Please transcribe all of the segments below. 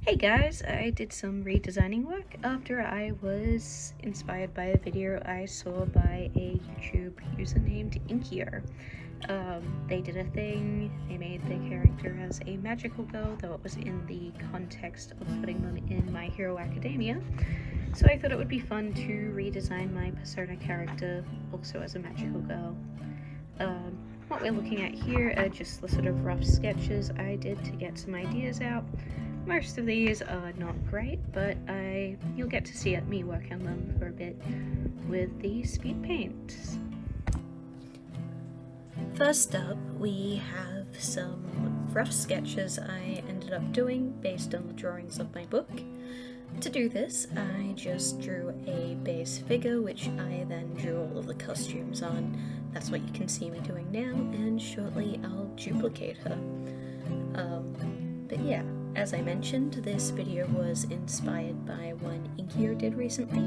Hey guys, I did some redesigning work after I was inspired by a video I saw by a YouTube user named inkiio. They did a thing, they made their character as a magical girl, though it was in the context of putting them in My Hero Academia. So I thought it would be fun to redesign my persona character also as a magical girl. What we're looking at here are just the sort of rough sketches I did to get some ideas out. Most of these are not great, but you'll get to see me work on them for a bit with the speed paints. First up, we have some rough sketches I ended up doing based on the drawings of my book. To do this, I just drew a base figure, which I then drew all of the costumes on. That's what you can see me doing now, and shortly I'll duplicate her. But yeah, as I mentioned, this video was inspired by one inkiio did recently,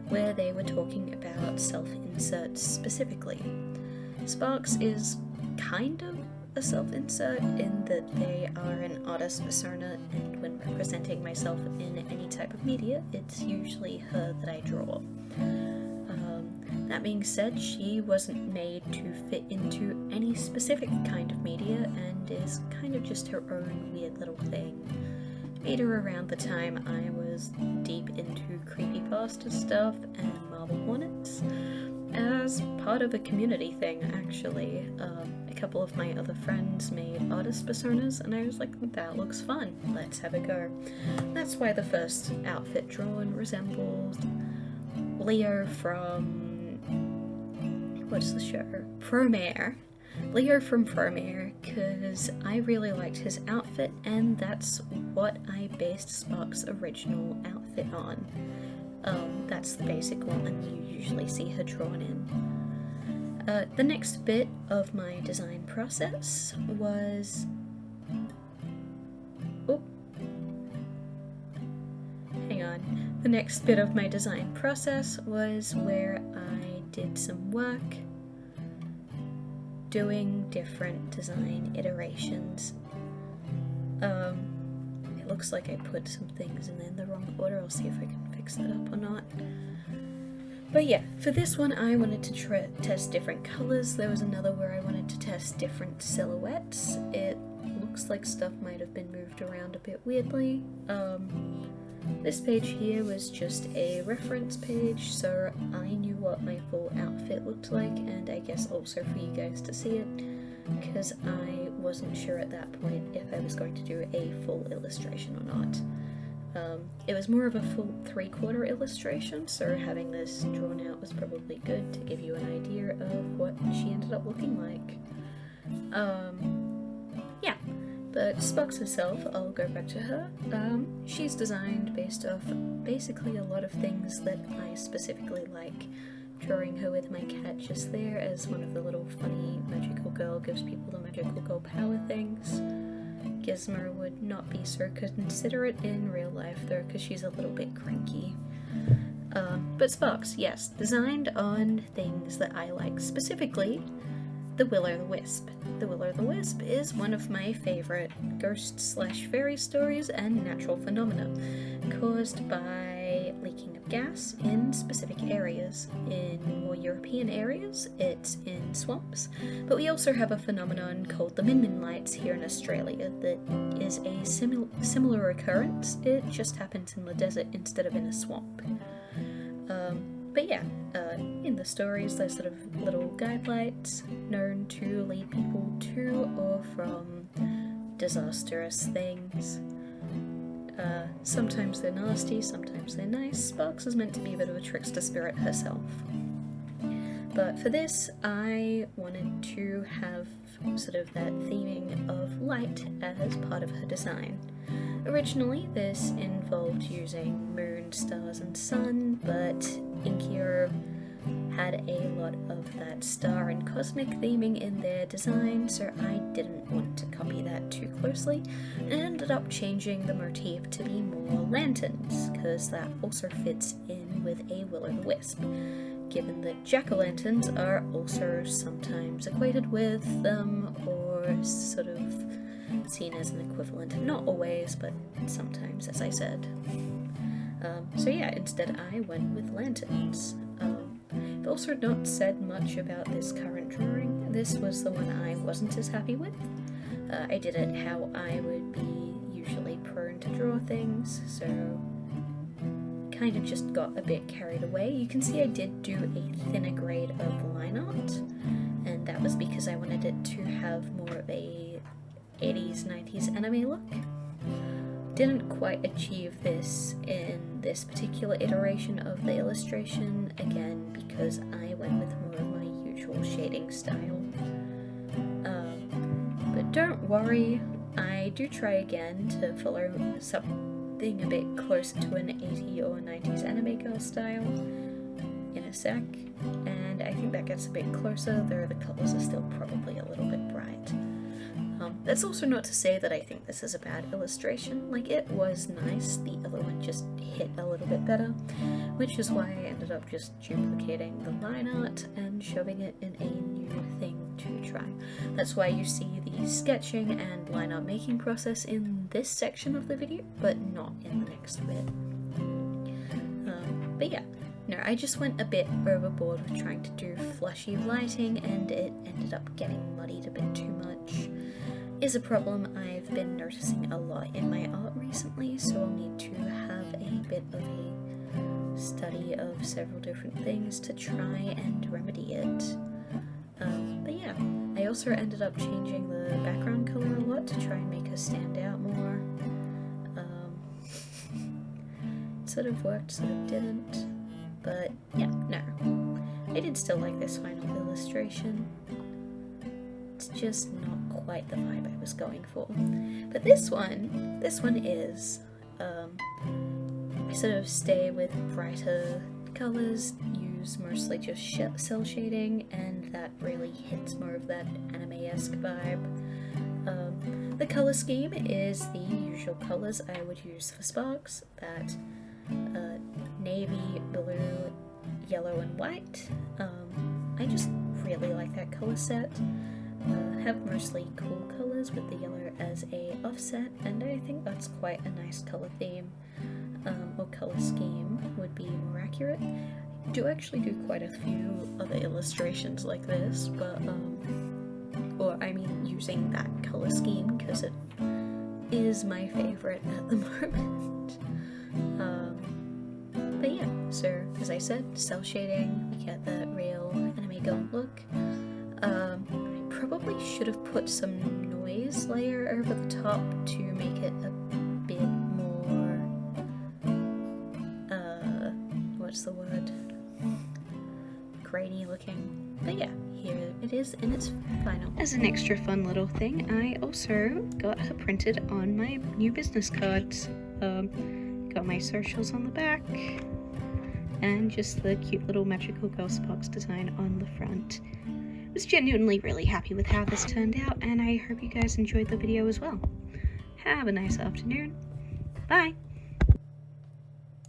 where they were talking about self-inserts specifically. Sparks is kind of a self-insert in that they are an artist persona, and when representing myself in any type of media, it's usually her that I draw. That being said, she wasn't made to fit into any specific kind of media and is kind of just her own weird little thing. Made her around the time I was deep into creepypasta stuff and Marble Hornets, as part of a community thing actually. A couple of my other friends made artist personas and I was like, that looks fun, let's have a go. That's why the first outfit drawn resembled Leo from... what's the show? Promare. Leo from Promare, because I really liked his outfit and that's what I based Spark's original outfit on. That's the basic one that you usually see her drawn in. The next bit of my design process was... oh, hang on. The next bit of my design process was where I did some work doing different design iterations. It looks like I put some things in the wrong order. I'll see if I can fix that up or not. But yeah, for this one I wanted to test different colors. There was another where I wanted to test different silhouettes. It looks like stuff might have been moved around a bit weirdly. This page here was just a reference page, so I knew what my full outfit looked like, and I guess also for you guys to see it, because I wasn't sure at that point if I was going to do a full illustration or not. It was more of a full 3/4 illustration, so having this drawn out was probably good to give you an idea of what she ended up looking like. Yeah. But Sparks herself, I'll go back to her. She's designed based off basically a lot of things that I specifically like. Drawing her with my cat just there as one of the little funny magical girl gives people the magical girl power things. Gizmo would not be so considerate in real life though, because she's a little bit cranky. But Sparks, yes, designed on things that I like, specifically the Will-o'-the-Wisp. The Will-o'-the-Wisp is one of my favourite ghost/fairy stories and natural phenomena caused by leaking of gas in specific areas. In more European areas, it's in swamps, but we also have a phenomenon called the Min Lights here in Australia that is a similar occurrence. It just happens in the desert instead of in a swamp. But yeah, in the stories there's sort of little guide lights known to lead people to or from disastrous things. Sometimes they're nasty, sometimes they're nice. Sparks is meant to be a bit of a trickster spirit herself. But for this, I wanted to have sort of that theming of light as part of her design. Originally, this involved using moon, stars, and sun, but inkiio had a lot of that star and cosmic theming in their design, so I didn't want to copy that too closely, and ended up changing the motif to be more lanterns, because that also fits in with a will-o'-the-wisp, given that jack-o'-lanterns are also sometimes equated with them, or sort of seen as an equivalent. Not always, but sometimes, as I said. So yeah, instead I went with lanterns. I've also not said much about this current drawing. This was the one I wasn't as happy with. I did it how I would be usually prone to draw things, so kind of just got a bit carried away. You can see I did do a thinner grade of line art, and that was because I wanted it to have more of a 80s, 90s anime look. Didn't quite achieve this in this particular iteration of the illustration, again because I went with more of my usual shading style. But don't worry, I do try again to follow something a bit closer to an 80s or 90s anime girl style in a sec, and I think that gets a bit closer, though the colours are still probably a little bit bright. That's also not to say that I think this is a bad illustration. Like, it was nice, the other one just hit a little bit better, which is why I ended up just duplicating the line art and shoving it in a new thing to try. That's why you see the sketching and line art making process in this section of the video, but not in the next bit. But yeah, no, I just went a bit overboard with trying to do flashy lighting, and it ended up getting muddied a bit too much. Is a problem I've been noticing a lot in my art recently, so I'll need to have a bit of a study of several different things to try and remedy it. But yeah, I also ended up changing the background color a lot to try and make her stand out more. It sort of worked, sort of didn't, but yeah, no. I did still like this final illustration. It's just not quite the vibe I was going for. But this one is, I sort of stay with brighter colors, use mostly just cell shading, and that really hits more of that anime-esque vibe. The color scheme is the usual colors I would use for sparks, that navy, blue, yellow, and white. I just really like that color set. Have mostly cool colours with the yellow as a offset, and I think that's quite a nice colour theme, or colour scheme would be more accurate. I do actually do quite a few other illustrations like this, but or I mean using that colour scheme because it is my favourite at the moment. But yeah, so as I said, cell shading, we get that real anime girl look. Probably should have put some noise layer over the top to make it a bit more, what's the word, grainy looking. But yeah, here it is in its final. As an extra fun little thing, I also got her printed on my new business cards. Got my socials on the back, and just the cute little Magicalgirl box design on the front. I was genuinely really happy with how this turned out, and I hope you guys enjoyed the video as well. Have a nice afternoon. Bye!